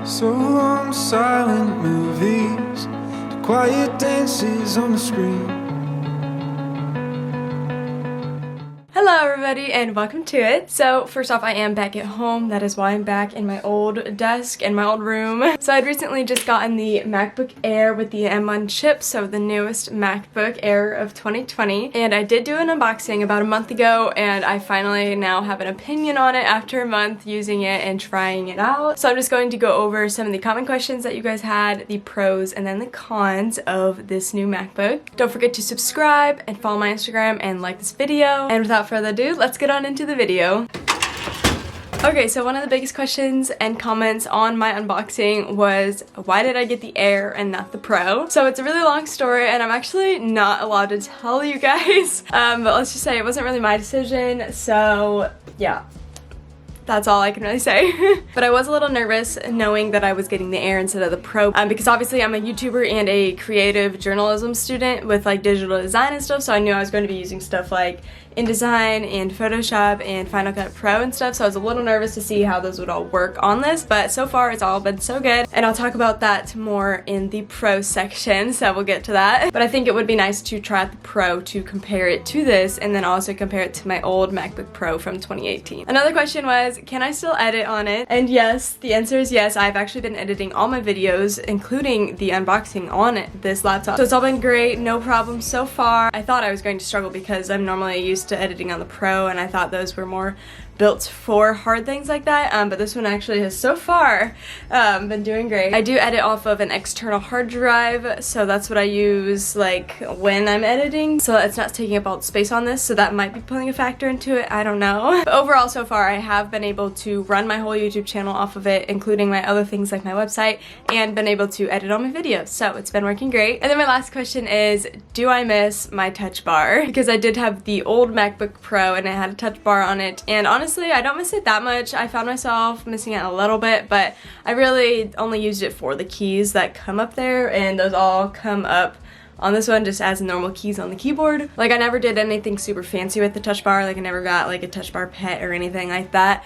So long silent movies, the quiet dances on the screen. Hello everybody and welcome to it. So first off, I am back at home. That is why I'm back in my old desk in my old room. So I'd recently just gotten the MacBook Air with the M1 chip, so the newest MacBook Air of 2020. And I did do an unboxing about a month ago, and I finally now have an opinion on it after a month using it and trying it out. So I'm just going to go over some of the common questions that you guys had, the pros and then the cons of this new MacBook. Don't forget to subscribe and follow my Instagram and like this video. And without further ado, let's get on into the video. Okay, so one of the biggest questions and comments on my unboxing was, why did I get the Air and not the Pro? So it's a really long story and I'm actually not allowed to tell you guys, but let's just say it wasn't really my decision, so yeah. That's all I can really say. But I was a little nervous knowing that I was getting the Air instead of the Pro because obviously I'm a YouTuber and a creative journalism student with like digital design and stuff, so I knew I was going to be using stuff like InDesign and Photoshop and Final Cut Pro and stuff, so I was a little nervous to see how those would all work on this, but so far it's all been so good, and I'll talk about that more in the Pro section, so we'll get to that. But I think it would be nice to try out the Pro to compare it to this and then also compare it to my old MacBook Pro from 2018. Another question was, can I still edit on it? And yes, the answer is yes. I've actually been editing all my videos, including the unboxing, on this laptop. So it's all been great, no problem so far. I thought I was going to struggle because I'm normally used to editing on the Pro and I thought those were more built for hard things like that, but this one actually has so far been doing great. I do edit off of an external hard drive, so that's what I use like when I'm editing, so it's not taking up all the space on this, so that might be playing a factor into it, I don't know. But overall so far I have been able to run my whole YouTube channel off of it, including my other things like my website, and been able to edit all my videos, so it's been working great. And then my last question is, do I miss my touch bar? Because I did have the old MacBook Pro and it had a touch bar on it, and honestly I don't miss it that much. I found myself missing it a little bit, but I really only used it for the keys that come up there, and those all come up on this one just as normal keys on the keyboard. Like I never did anything super fancy with the touch bar, like I never got like a touch bar pet or anything like that,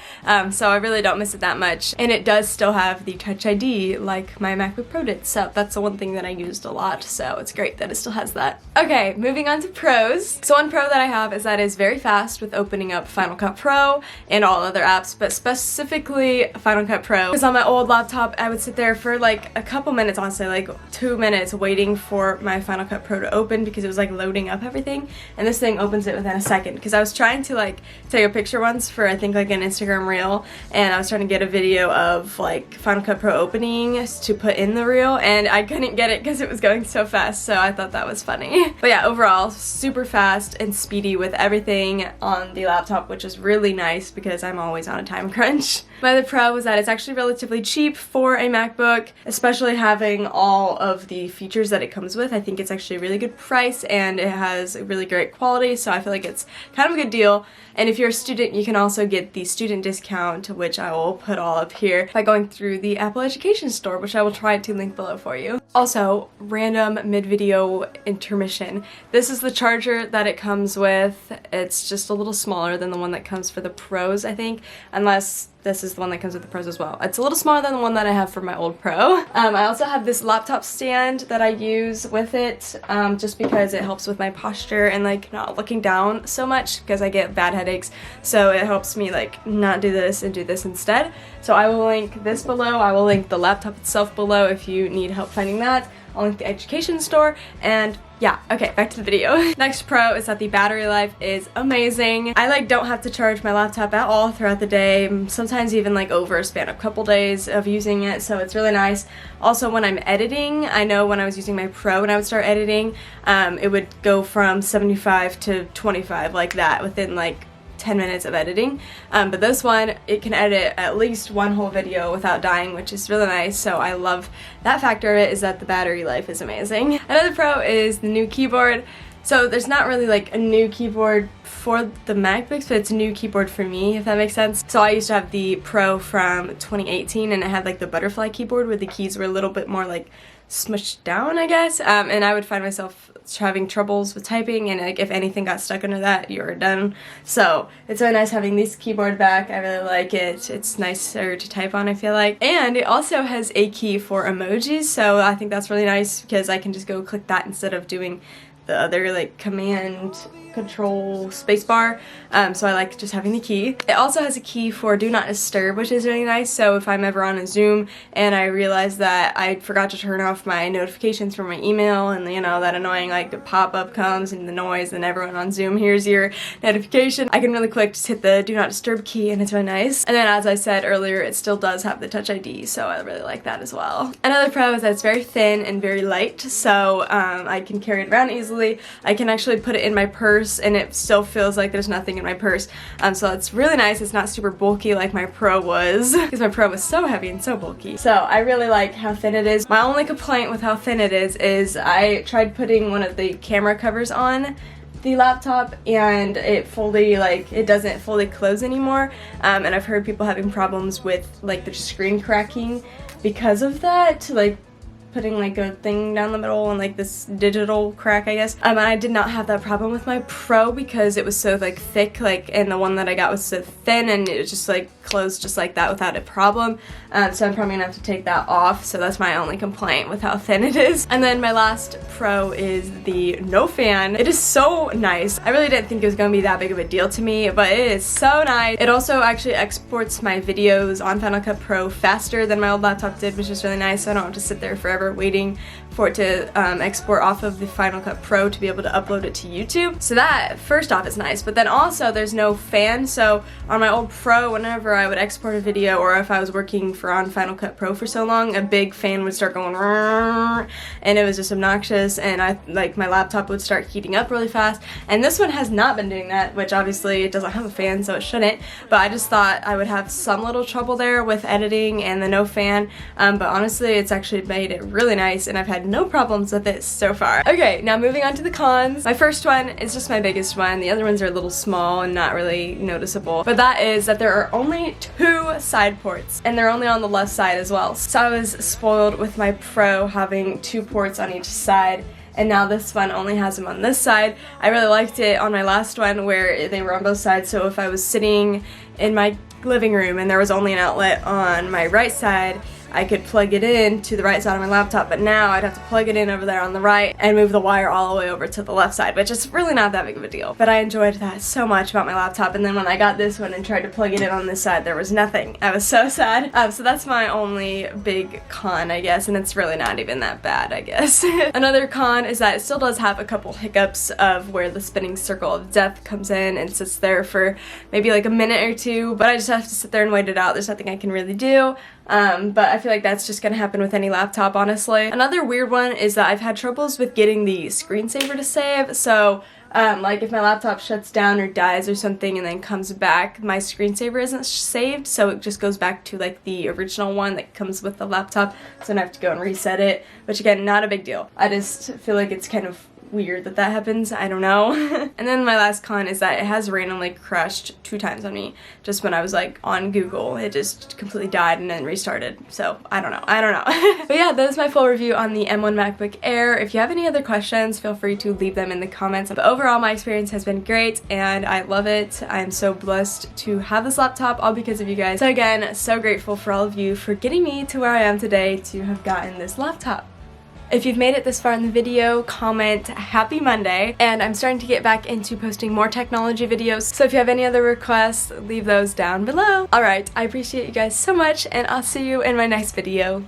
so I really don't miss it that much. And it does still have the Touch ID like my MacBook Pro did, so that's the one thing that I used a lot, so it's great that it still has that. Okay, moving on to pros. So one pro that I have is that it's very fast with opening up Final Cut Pro and all other apps, but specifically Final Cut Pro. Because on my old laptop I would sit there for like a couple minutes, honestly like 2 minutes, waiting for my Final Cut Pro to open because it was like loading up everything, and this thing opens it within a second. Because I was trying to like take a picture once for I think like an Instagram reel, and I was trying to get a video of like Final Cut Pro opening to put in the reel, and I couldn't get it because it was going so fast, so I thought that was funny. But yeah, overall super fast and speedy with everything on the laptop, which is really nice because I'm always on a time crunch. My other pro was that it's actually relatively cheap for a MacBook, especially having all of the features that it comes with. I think it's actually a really good price and it has really great quality, so I feel like it's kind of a good deal. And if you're a student, you can also get the student discount, which I will put all up here, by going through the Apple Education Store, which I will try to link below for you. Also, random mid-video intermission. This is the charger that it comes with. It's just a little smaller than the one that comes for the Pros, I think, unless this is the one that comes with the Pros as well. It's a little smaller than the one that I have for my old Pro. I also have this laptop stand that I use with it just because it helps with my posture and like not looking down so much because I get bad headaches. So it helps me like not do this and do this instead. So I will link this below. I will link the laptop itself below if you need help finding that. I'll link the Education Store, and yeah, okay, back to the video. Next pro is that the battery life is amazing. I like don't have to charge my laptop at all throughout the day, sometimes even like over a span of a couple days of using it, so it's really nice. Also when I'm editing, I know when I was using my Pro and I would start editing, it would go from 75 to 25 like that within like 10 minutes of editing, but this one, it can edit at least one whole video without dying, which is really nice, so I love that factor of it, is that the battery life is amazing. Another pro is the new keyboard. So there's not really like a new keyboard for the MacBooks, but it's a new keyboard for me, if that makes sense. So I used to have the Pro from 2018 and it had like the butterfly keyboard where the keys were a little bit more like smushed down, I guess, and I would find myself having troubles with typing, and like if anything got stuck under that, you're done. So it's really nice having this keyboard back. I really like it. It's nicer to type on, I feel like. And it also has a key for emojis, so I think that's really nice because I can just go click that instead of doing the other like command control spacebar. So I like just having the key. It also has a key for do not disturb, which is really nice. So if I'm ever on a Zoom and I realize that I forgot to turn off my notifications from my email, and you know that annoying like the pop-up comes and the noise and everyone on Zoom hears your notification, I can really quick just hit the do not disturb key, and it's really nice. And then as I said earlier, it still does have the Touch ID, so I really like that as well. Another pro is that it's very thin and very light, so I can carry it around easily. I can actually put it in my purse and it still feels like there's nothing in my purse, so that's really nice. It's not super bulky like my Pro was, because my Pro was so heavy and so bulky. So I really like how thin it is. My only complaint with how thin it is I tried putting one of the camera covers on the laptop and it doesn't fully close anymore, and I've heard people having problems with like the screen cracking because of that, like putting like a thing down the middle and like this digital crack, I guess. And I did not have that problem with my Pro because it was so like thick, like, and the one that I got was so thin and it was just like closed just like that without a problem. So I'm probably gonna have to take that off. So that's my only complaint with how thin it is. And then my last Pro is the no fan. It is so nice. I really didn't think it was gonna be that big of a deal to me, but it is so nice. It also actually exports my videos on Final Cut Pro faster than my old laptop did, which is really nice. So I don't have to sit there forever waiting for it to export off of the Final Cut Pro to be able to upload it to YouTube. So that, first off, is nice, but then also there's no fan, so on my old Pro, whenever I would export a video, or if I was working on Final Cut Pro for so long, a big fan would start going and it was just obnoxious, and my laptop would start heating up really fast, and this one has not been doing that, which obviously it doesn't have a fan, so it shouldn't, but I just thought I would have some little trouble there with editing and the no fan, but honestly it's actually made it really nice, and I've had no problems with it so far. Okay, now moving on to the cons. My first one is just my biggest one. The other ones are a little small and not really noticeable, but that is that there are only 2 side ports, and they're only on the left side as well. So I was spoiled with my Pro having 2 ports on each side, and now this one only has them on this side. I really liked it on my last one where they were on both sides, so if I was sitting in my living room and there was only an outlet on my right side, I could plug it in to the right side of my laptop, but now I'd have to plug it in over there on the right and move the wire all the way over to the left side, which is really not that big of a deal. But I enjoyed that so much about my laptop, and then when I got this one and tried to plug it in on this side, there was nothing. I was so sad. So that's my only big con, I guess, and it's really not even that bad, I guess. Another con is that it still does have a couple hiccups of where the spinning circle of death comes in and sits there for maybe like a minute or 2, but I just have to sit there and wait it out. There's nothing I can really do. But I feel like that's just gonna happen with any laptop, honestly. Another weird one is that I've had troubles with getting the screensaver to save, so like if my laptop shuts down or dies or something and then comes back, my screensaver isn't saved, so it just goes back to like the original one that comes with the laptop, so then I have to go and reset it, which again, not a big deal. I just feel like it's kind of weird that happens. I don't know. And then my last con is that it has randomly crashed 2 times on me just when I was like on Google. It just completely died and then restarted, so I don't know. But yeah, that is my full review on the M1 MacBook Air. If you have any other questions, feel free to leave them in the comments. But overall, my experience has been great and I love it. I'm so blessed to have this laptop, all because of you guys. So again, so grateful for all of you for getting me to where I am today to have gotten this laptop. If you've made it this far in the video, comment Happy Monday, and I'm starting to get back into posting more technology videos, so if you have any other requests, leave those down below. Alright, I appreciate you guys so much, and I'll see you in my next video.